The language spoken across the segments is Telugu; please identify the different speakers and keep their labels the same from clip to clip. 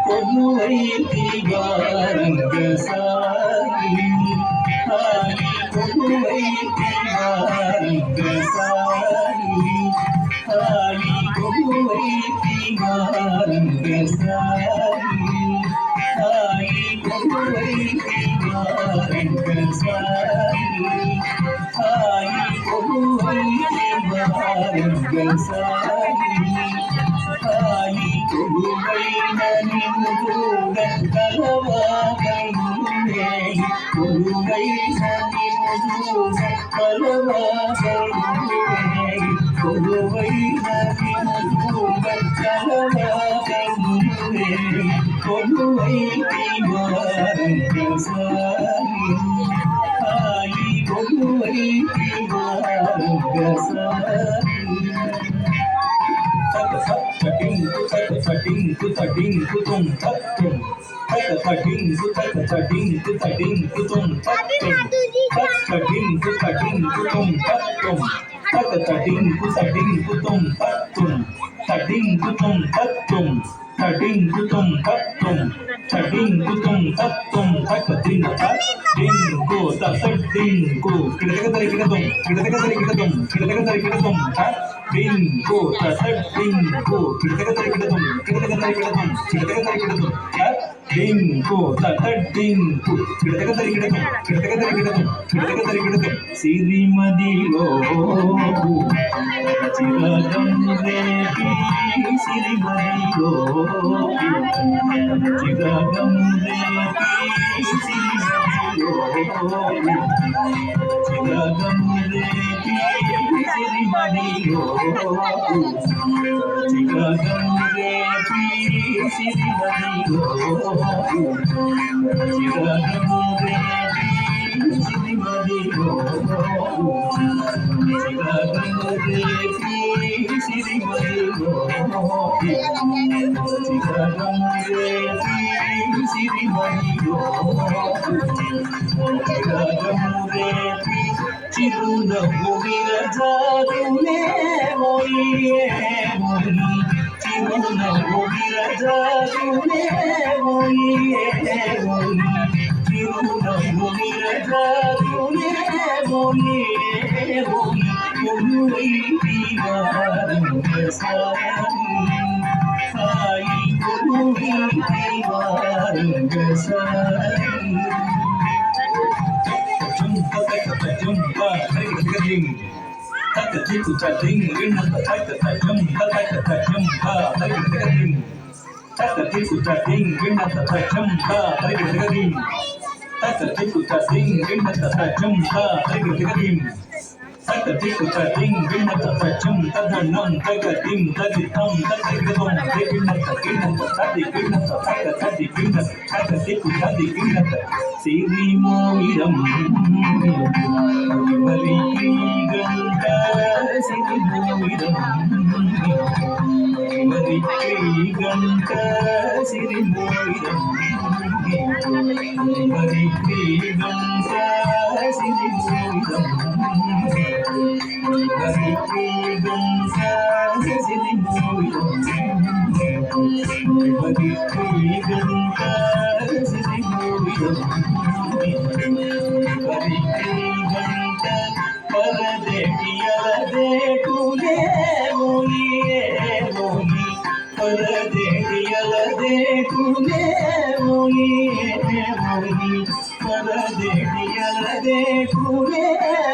Speaker 1: కొలువైతి వారంగసారి కొలువైతి వారంగసారి హాయి కొలువైతి వారంగసారి హాయి కొలువైతి వారంగసారి హాయి కొలువైతి వారంగసారి హాయి కొలువైతి వారంగసారి హాయి కొలువైన నిన్ను చూడ కలవాగనునే కొలువైన నిన్ను చూడ కలవాగనునే కొలువైన నిన్ను చూడ కలవాగనునే కొలువైతి వారంగసారి హాయి కొలువైతి వారంగసారి Bingo, tatat bingo, bingo, tatat bingo, Sirimadigo, Chiragam Repi, Sirimadigo, Chiragam Repi, Sirimadigo, Chiragam Repi, Sirimadigo, Chiragam Repi, Sirimadigo, Chiragam Repi, Sirimadigo, Chiragam Repi, Sirimadigo, Chiragam Repi, Sirimadigo, Chiragam Repi, Chirunavvu virazadune moye moyi, Chirunavvu virazadune moye moyi, Chirunavvu virazadune moye moyi, Koluvaiti varangasari, Hai Koluvaiti varangasari. Jumpa, taka jitu cacing, rinna taka tajam, taka jumpa, taka jitu cacing, rinna taka jumpa, taka jitu cacing, rinna taka jumpa, taka jitu cacing, rinna taka jumpa, tadanam, tagadim, taditam, tadigadom, rinna rinna taka jitu tadi rinna Siri moiram Mari Ganta Siri moiram Mari Ganta Siri moiram Mari Ganta Siri moiram Mari Ganta Siri moiram Mari Ganta Siri moiram Para ಅಲದೇಟುವೆ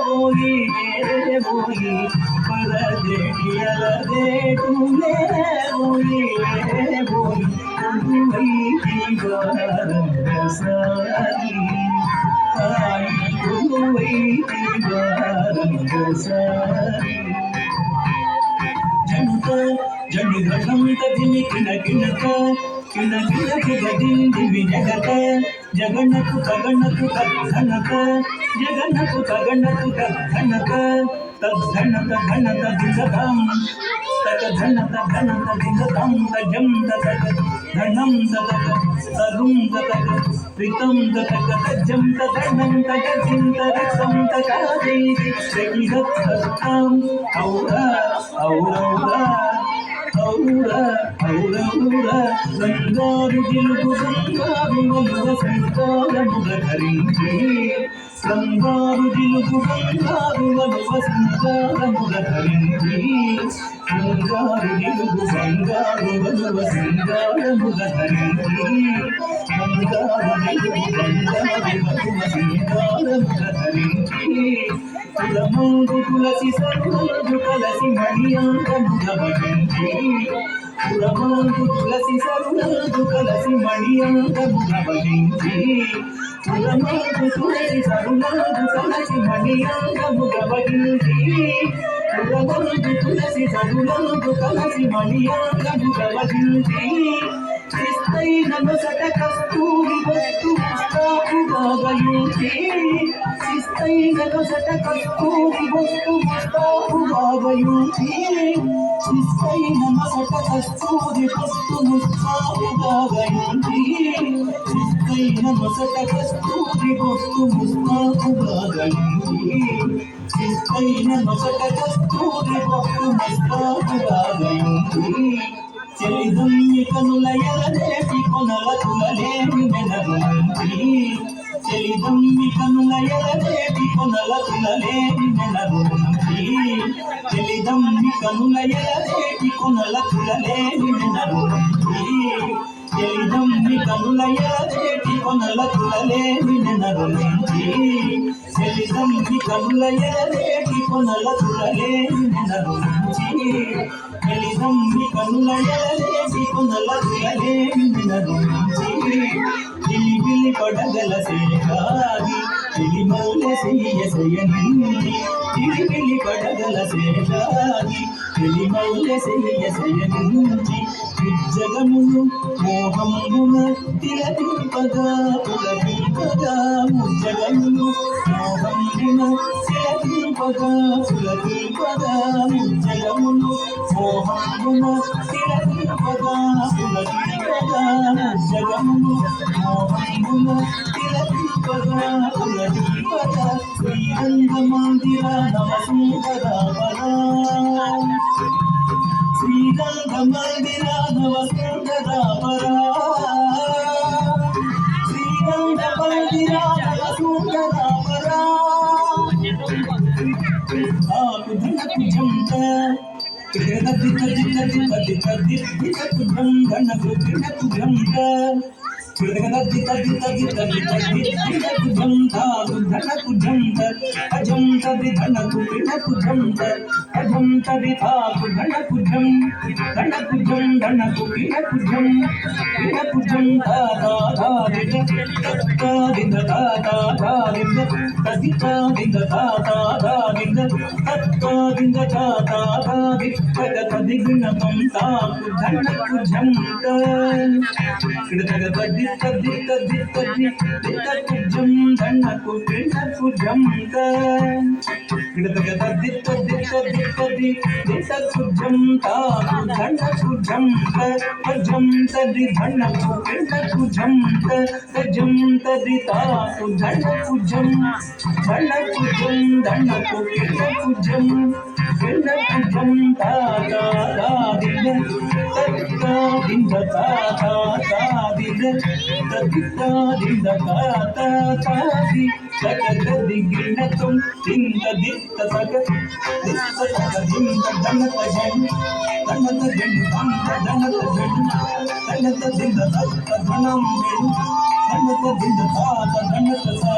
Speaker 1: ಹೋಗಿ ಹೋಗಿ ಪರದೇಟುವೆ ಹೋಗಿ ಹೋಗಿ ಸಾರಿ ತಾಯಿ ಸಾರಿ ಜಂತ ಜಂಡಿದ ಸಂತ ದಿನಿ ಕಿಣ ಕಿಣಕ ಕಿಣ ಕಿಣಕಿಗ ದಿಂದಿವಿ ಜಗತ ಜಗನ್ನಕು ತಗನ್ನಕು ತಗ್ಘನಕ ಜಗನ್ನಕು ತಗನ್ನಕು ತಗ್ಘನಕ ತಗ್ಘನಕ ಘನಕ ದಿಂದತಂ ತಗ ಘನಕ ಘನಕ ದಿಂದತಂ ತಜಂ ತಗ ಧನಂ ತಗ ತರುಂ ತಗ ರಿತಂ ತಗ ತಜಂ ತಗಣಂ ತಗ ಜಿಂತ ರಿತಂ ತಗ ದೇವಿ ತಗಿದತ್ತಂ ಔರ ಔರೌರ ಔರ ಔರೌರ ರಂಗಾರು ಗಿಲುಗು ರಂಗಾರು ಮಲುವ ಸಂಕಾರముగ ధరించి రంగారు జిలుగు బంగారు మలువ సంకారముగ ధరించి రంగారు జిలుగు బంగారు మలువ సంకారముగ ధరించి రంగారు జిలుగు బంగారు మలువ సంకారముగ ధరించి కులమందు తులసి సర్వమందు కలసి మణియాంగముగ భజించి కులమందు తులసి సర్వమందు కలసి మణియాంగముగ భజించి కులమందు తులసి సర్వమందు కలసి మణియాంగముగ భజించి కులమందు తులసి సర్వమందు కలసి మణియాంగముగ భజించి క్రిస్తైన నొసట కస్తూరి వస్తు ముస్తాబుగా భజించి క్రిస్తైన నొసట కస్తూరి వస్తు ముస్తాబుగా భజించి క్రిస్తైన నొసట కస్తూరి వస్తు ముస్తాబుగా భజించి క్రిస్తైన నొసట కస్తూరి వస్తు ముస్తాబుగా భజించి క్రిస్తైన నొసట కస్తూరి వస్తు ముస్తాబుగా భజించి చెలిదమ్మి కనుల ఎలదేటి కొనల తులలేని మెనరుంచి చెలిదమ్మి కనుల ఎలదేటి కొనల తులలేని మెనరుంచి చెలిదమ్మి కనుల ఎలదేటి కొనల తులలేని మెనరుంచి చెలిదమ్మి కనుల ఎలదేటి కొనల తులలేని మెనరుంచి చెలిదమ్మి కనుల ఎలదేటి కొనల తులలేని మెనరుంచి చెలిదమ్మి కనుల ఎలదేటి కొనల తులలేని మెనరుంచి కిలిబిలి పడగల సేషాగి కిలిమల్లె సెయ్యసెయ్యనింది కిలిబిలి పడగల సేషాగి కిలిమల్లె సెయ్యసెయ్యనింది జగమును మోహమున తిలకింపగా పులకింపగా జగమును మోహమున తిలకింపగా పులకింపగా జగమును మోహమున తిలకింపగా పులకింపగా జగమును మోహమున తిలకింపగా పులకింపగా శ్రీరంగ మందిర నవసుందరావరా శ్రీరంగ మందిర నవసుందరావరా శ్రీరంగ మందిర నవసుందరావరా ఆకు ధనకు జంట ధనకు జంట ధనకు జంట అజం తది ధనకు ధనకు జంట అజం తది తాకు ధనకు జం ధనకు జం ధనకు ధనకు జం ధనకు జం తా దిద తా దిద తా దిద తది తా దిద తా దిద తా దిద తా దిద తది గుణం తాకు ధనకు జంట కిడతగ తది తది తది తది దిదకు జం ధనకు దిదకు జంట కిడతగ తది తది తది తది దిదకు జం తాకు ధనకు జంట జం తది ధనకు దిదకు జంట జం తది తాకు ధనకు జం ధనకు జం ధనకు దిదకు జం దిదకు జం తా దిద తత్తా దిద తా దిద తత్తా దిద తా ది సగది గిణతం దింద దిత్త సగ దిత్త సగ దింద ధనత జన్ ధనత జన్ ధనత జన్ ధనత దింద తత్త ధనం జన్ ధనత దింద తాత ధనత సా